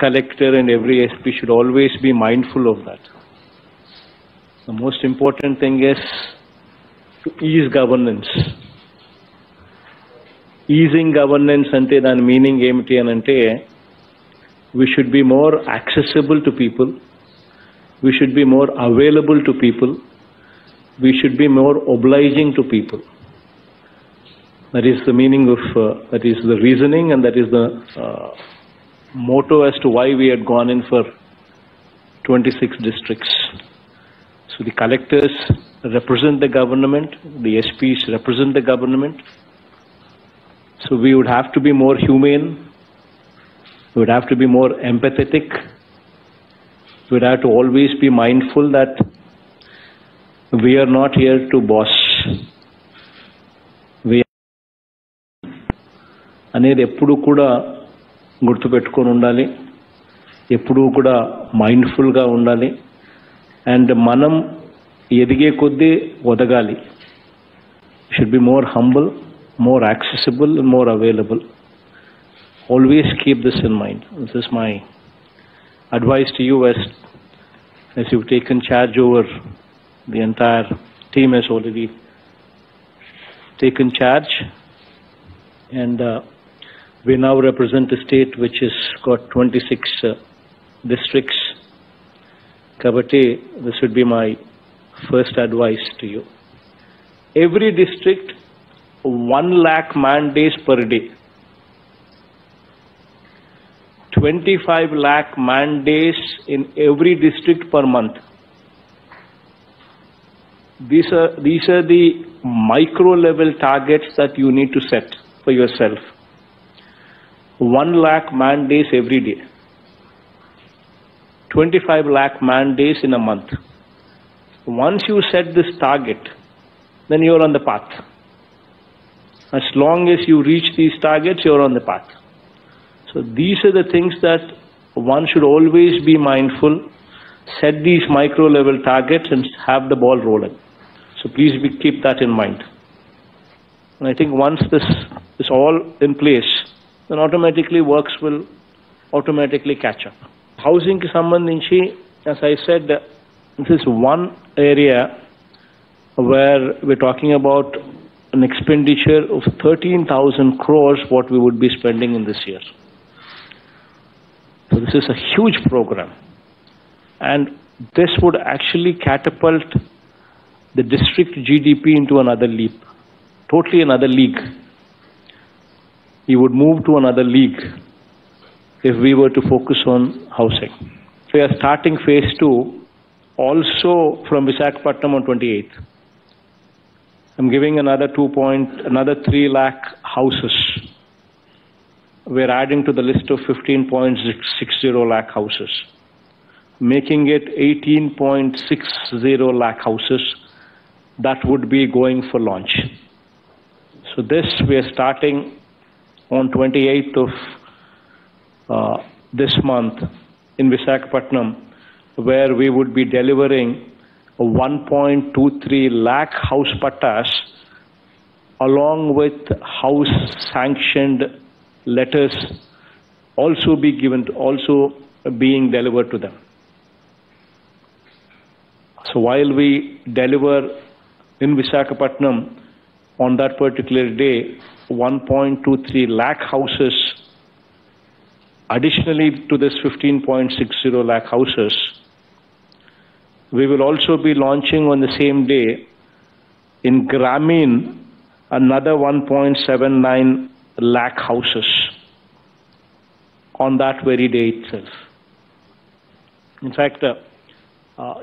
collector and every SP should always be mindful of that. The most important thing is to ease governance. Easing governance ante dan meaning emiti anante we should be more accessible to people, we should be more available to people, we should be more obliging to people. That is the meaning of, that is the reasoning, and that is the motto as to why we had gone in for 26 districts. So the collectors represent the government, the SPs represent the government. So we would have to be more humane, we would have to be more empathetic, we would have to always be mindful that we are not here to boss. అనేది ఎప్పుడు కూడా గుర్తుపెట్టుకొని ఉండాలి, ఎప్పుడూ కూడా మైండ్ఫుల్గా ఉండాలి. And మనం ఎదిగే కొద్దీ ఒదగాలి. Should be more humble, more accessible and more available. Always keep this in mind. This is my advice to you as you've taken charge over the entire team has already taken charge, and we now represent a state which has got 26 districts. Kabatti, this would be my first advice to you. Every district 1 lakh man days per day, 25 lakh man days in every district per month. These are the micro level targets that you need to set for yourself. 1 lakh man days every day, 25 lakh man days in a month. Once you set this target, then you are on the path. As long as you reach these targets, you are on the path. So these are the things that one should always be mindful. Set these micro level targets and have the ball rolling. So please keep that in mind. And I think once this is all in place, then automatically works will automatically catch up. Housing ki sambandhinchi, as I said, this is one area where we're talking about an expenditure of 13,000 crores what we would be spending in this year. So this is a huge program, and this would actually catapult the district GDP into another leap, totally another league. You would move to another league if we were to focus on housing. So we are starting phase 2 also from Visakhapatnam on 28th. I'm giving another 3 lakh houses. We're adding to the list of 15.60 lakh houses, making it 18.60 lakh houses that would be going for launch. So this we are starting on 28th of this month in Visakhapatnam, where we would be delivering 1.23 lakh house pattas along with house sanctioned letters also being delivered to them. So while we deliver in Visakhapatnam on that particular day 1.23 lakh houses additionally to this 15.60 lakh houses, we will also be launching on the same day in Grameen another 1.79 lakh houses on that very day itself. In fact,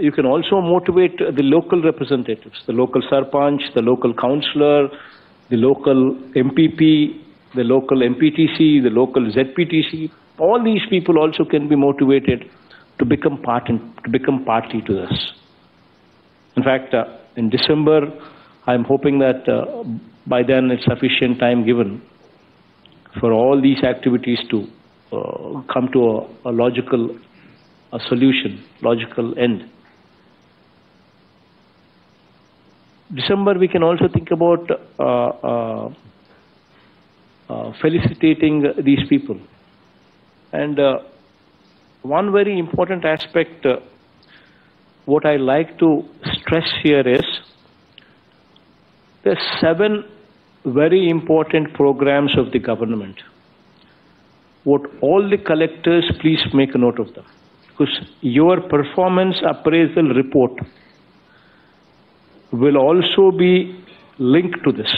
you can also motivate the local representatives, the local sarpanch, the local councillor, the local MPP, the local MPTC, the local ZPTC. All these people also can be motivated to become party to this. In fact, in December, I'm hoping that by then it's sufficient time given for all these activities to come to a logical solution, logical end. December, we can also think about felicitating these people. And one very important aspect, what I like to stress here is, there are 7 very important programs of the government. What all the collectors, please make a note of them. Because your performance appraisal report will also be linked to this.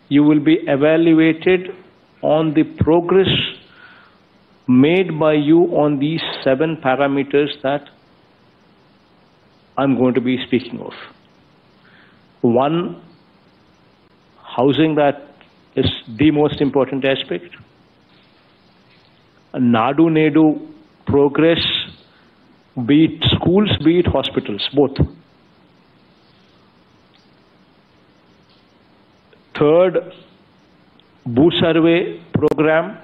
You will be evaluated on the progress made by you on these 7 parameters that I'm going to be speaking of. 1, housing, that is the most important aspect. Nadu Nedu progress, be it schools, be it hospitals, both. 3rd, Boo Survey program.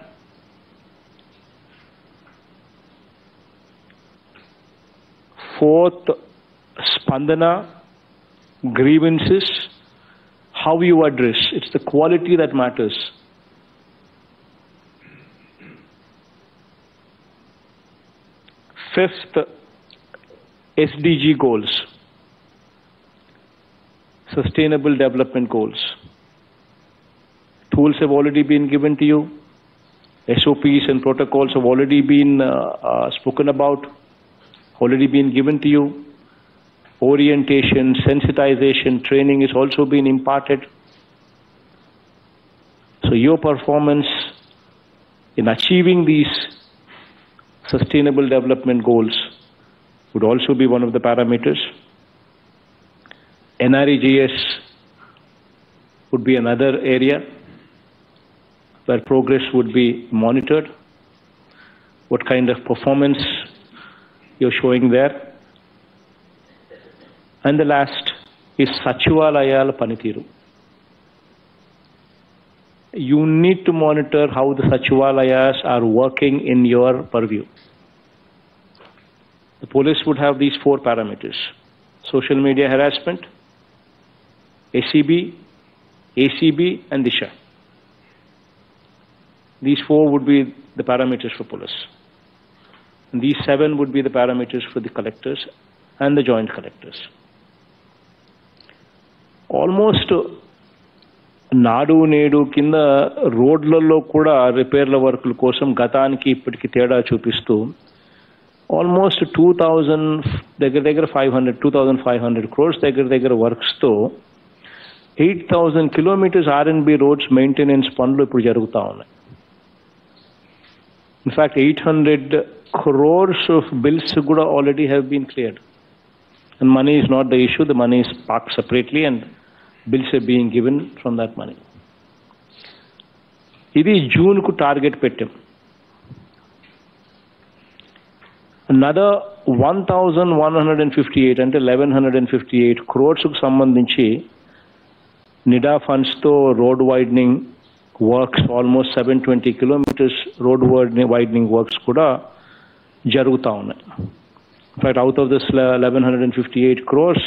4th, Spandana, grievances, how you address. It's the quality that matters. 5th, SDG goals, Sustainable Development Goals. Tools have already been given to you. SOPs and protocols have already been spoken about, already been given to you. Orientation, sensitization, training is also being imparted. So your performance in achieving these sustainable development goals would also be one of the parameters. NREGS would be another area where progress would be monitored. What kind of performance you're showing there. And the last is Sachivalayala Panitiru. You need to monitor how the Sachivalayas are working in your purview. The police would have these 4 parameters: social media harassment, ACB, ACB, and Disha. These 4 would be the parameters for police. And these 7 would be the parameters for the collectors and the joint collectors. Almost నాడు నేడు కింద రోడ్లలో కూడా రిపేర్ల వర్కుల కోసం గతానికి ఇప్పటికి తేడా చూపిస్తూ ఆల్మోస్ట్ 2,500 crores దగ్గర వర్క్స్తో 8,000 kilometers R&B రోడ్స్ మెయింటెనెన్స్ పనులు ఇప్పుడు జరుగుతూ ఉన్నాయి. ఇన్ఫ్యాక్ట్ 800 crores of bills కూడా already have been cleared. And money is not the issue, the money is parked separately and bills are being given from that money. ఇది June కు target పెట్టాం. Another 1,158 అంటే 1,158 crores కు సంబంధించి Nida funds తో road widening works almost 720 kilometers road widening works కూడా జరుగుతూ ఉన్నాయి. In fact out of this 1,158 crores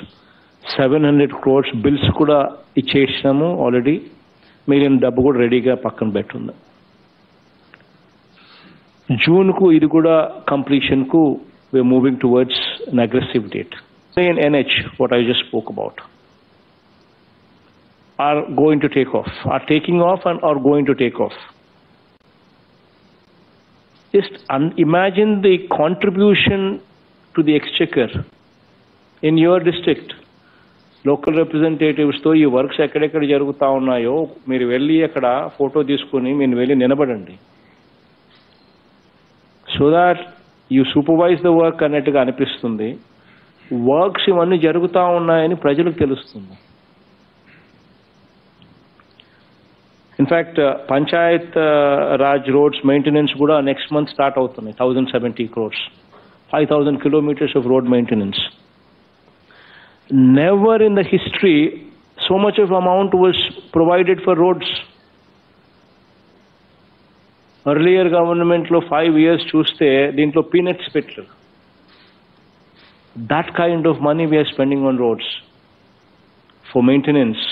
700 crores bills కూడా ఇచ్చేసినాము ఆల్రెడీ. మిగిలిన డబ్బు కూడా రెడీగా పక్కన పెట్టుంది. జూన్కు ఇది కూడా కంప్లీషన్కు we're moving towards an aggressive date. In NH, what I just spoke about, are going to take off, are taking off and are going to take off. Just imagine the contribution to the exchequer in your district. Local రిప్రజెంటేటివ్స్తో ఈ works ఎక్కడెక్కడ జరుగుతూ ఉన్నాయో మీరు వెళ్ళి అక్కడ photo తీసుకుని మీరు వెళ్ళి నిలబడండి. So that you supervise the work అన్నట్టుగా అనిపిస్తుంది. వర్క్స్ ఇవన్నీ జరుగుతూ ఉన్నాయని ప్రజలకు తెలుస్తుంది. In fact Panchayat Raj roads maintenance కూడా నెక్స్ట్ మంత్ స్టార్ట్ అవుతున్నాయి. 1,070 crores, 5,000 kilometers of road maintenance. Never in the history so much of amount was provided for roads. Earlier government lo 5 years చూస్తే దీంట్లో peanuts పెట్టారు. That kind of money we are spending on roads for maintenance,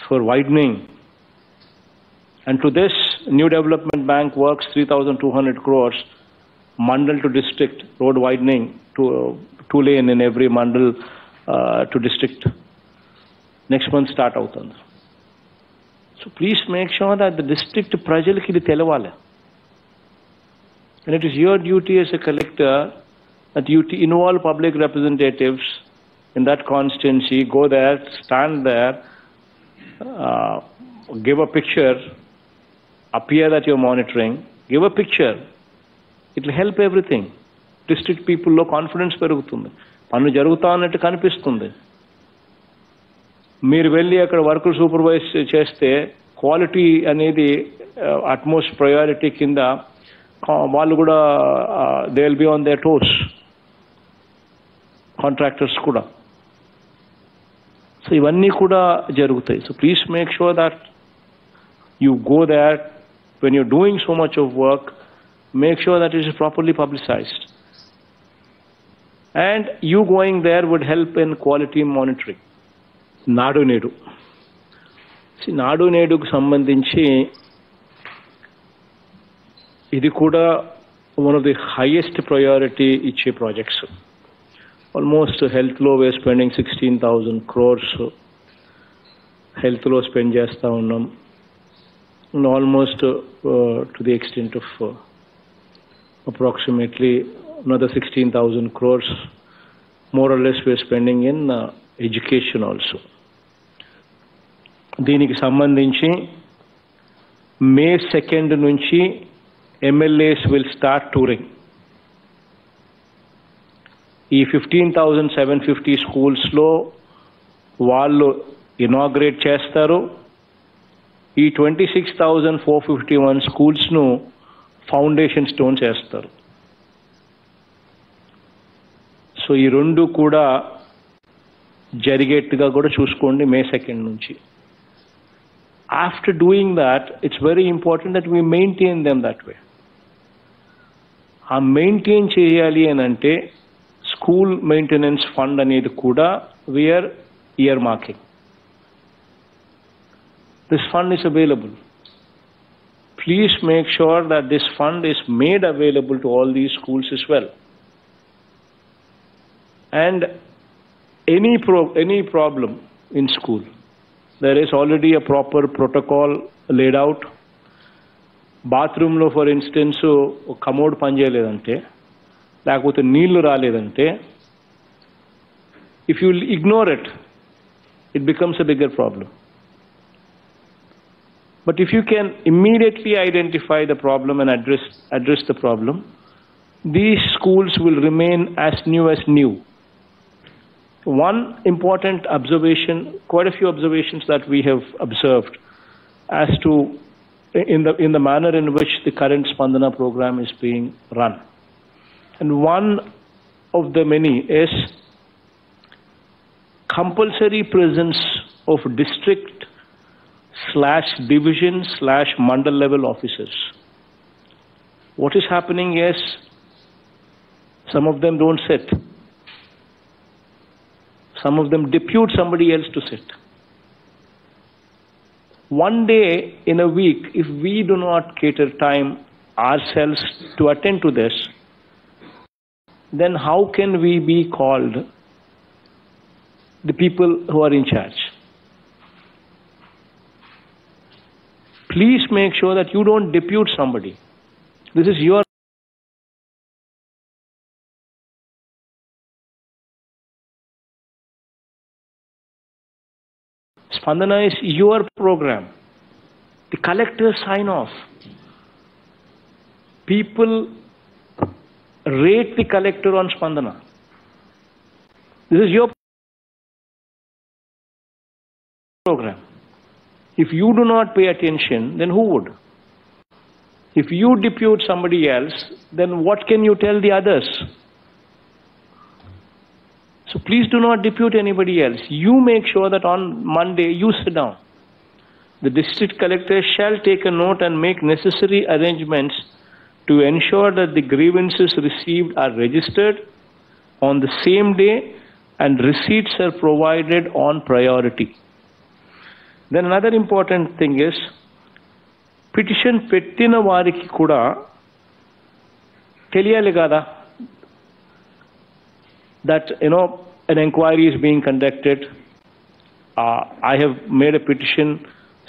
for widening, and to this New Development Bank works 3,200 crores, mandal to district, road widening to 2-lane in every mandal to district. Next month start out. So please make sure that the district prajaliki idi telavale. And it is your duty as a collector that you involve public representatives in that constituency, go there, stand there, give a picture, appear that you're monitoring, give a picture. It will help everything. District people lo confidence perugutundi. Pannu jaruguta annattu kanipistundi. Meer velli akkada work supervise cheste quality anedi utmost priority kinda వాళ్ళు కూడా they will be on their toes. Contractors kuda. So ivanni kuda jarugutayi. So please make sure that you go there when you're doing so much of work. Make sure that it is properly publicized. And you going there would help in quality monitoring. Nadu Nedu. See, Nadu Nedu ku sambandhinchi ఇది కూడా one of the highest priority ఇచ్చే projects. Almost health లో we're spending 16,000 crores. Health లో spend చేస్తా ఉన్నాం. And almost to the extent of approximately another 16,000 crores, more or less we're spending in education also. దీనికి సంబంధించి May 2nd నుంచి MLAs will start touring. ఈ 15,750 schools లో వాళ్ళు ఇనాగ్రేట్ చేస్తారు. ఈ 26,451 schools ను ఫౌండేషన్ స్టోన్ చేస్తారు. సో ఈ రెండు కూడా జరిగేట్టుగా కూడా చూసుకోండి May 2nd నుంచి. After doing that, it's very important that we maintain them that way. ఆ మెయింటైన్ చేయాలి అని అంటే స్కూల్ మెయింటెనెన్స్ ఫండ్ అనేది కూడా we are earmarking. This fund is available. Please make sure that this fund is made available to all these schools as well. And any problem in school, there is already a proper protocol laid out. Bathroom lo, for instance, commode panjayledante, lekapothe neellu raledante, if you ignore it, it becomes a bigger problem. But if you can immediately identify the problem and address the problem, these schools will remain as new. One important observation, quite a few observations that we have observed as to in the manner in which the current Spandana program is being run. And one of the many is compulsory presence of district/division/mandal level officers. What is happening is some of them don't sit. Some of them depute somebody else to sit. One day in a week, if we do not cater time ourselves to attend to this, then how can we be called the people who are in charge? Please make sure that you don't depute somebody. This is your Spandana is your program. The collectors sign off. People rate the collector on Spandana. This is your program. If you do not pay attention, then who would? If you depute somebody else, then what can you tell the others? So please do not depute anybody else. You make sure that on Monday you sit down. The district collector shall take a note and make necessary arrangements to ensure that the grievances received are registered on the same day and receipts are provided on priority. Then another important thing is petition పెట్టిన వారికి కూడా తెలియాలి కదా that an inquiry is being conducted. I have made a petition,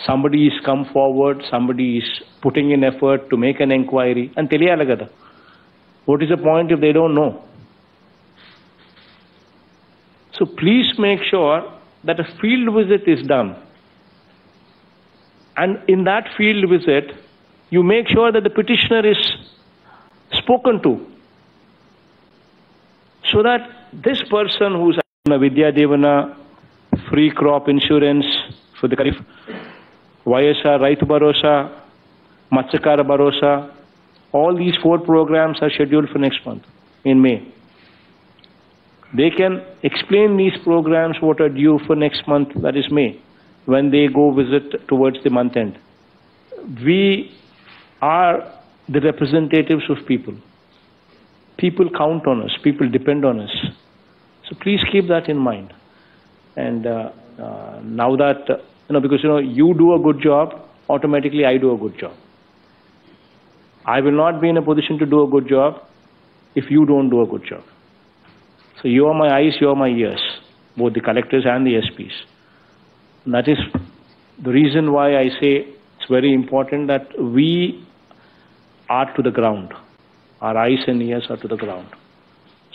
somebody is come forward, somebody is putting in effort to make an inquiry, and తెలియాలి కదా. What is the point if they don't know? So please make sure that a field visit is done, and in that field visit you make sure that the petitioner is spoken to, so that this person who's on a Vidya Devana, free crop insurance for the Kharif, YSR Raitu Bharosa, Matsyakara Bharosa, all these 4 programs are scheduled for next month in May. They can explain these programs what are due for next month, that is May, when they go visit towards the month end. We are the representatives of people. People count on us, people depend on us. So please keep that in mind. And now that, because you do a good job, automatically I do a good job. I will not be in a position to do a good job if you don't do a good job. So you are my eyes, you are my ears, both the collectors and the SPs. And that is the reason why I say it's very important that we are to the ground. Our eyes and ears are to the ground,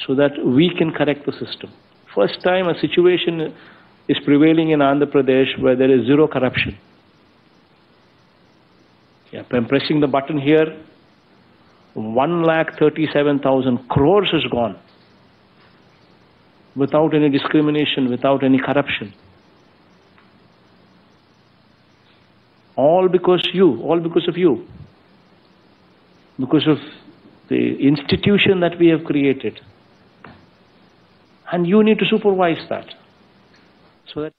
so that we can correct the system. First time a situation is prevailing in Andhra Pradesh where there is zero corruption. Yeah, I'm pressing the button here, 1,37,000 crores is gone without any discrimination, without any corruption. All because of you, because of the institution that we have created. And you need to supervise that, so that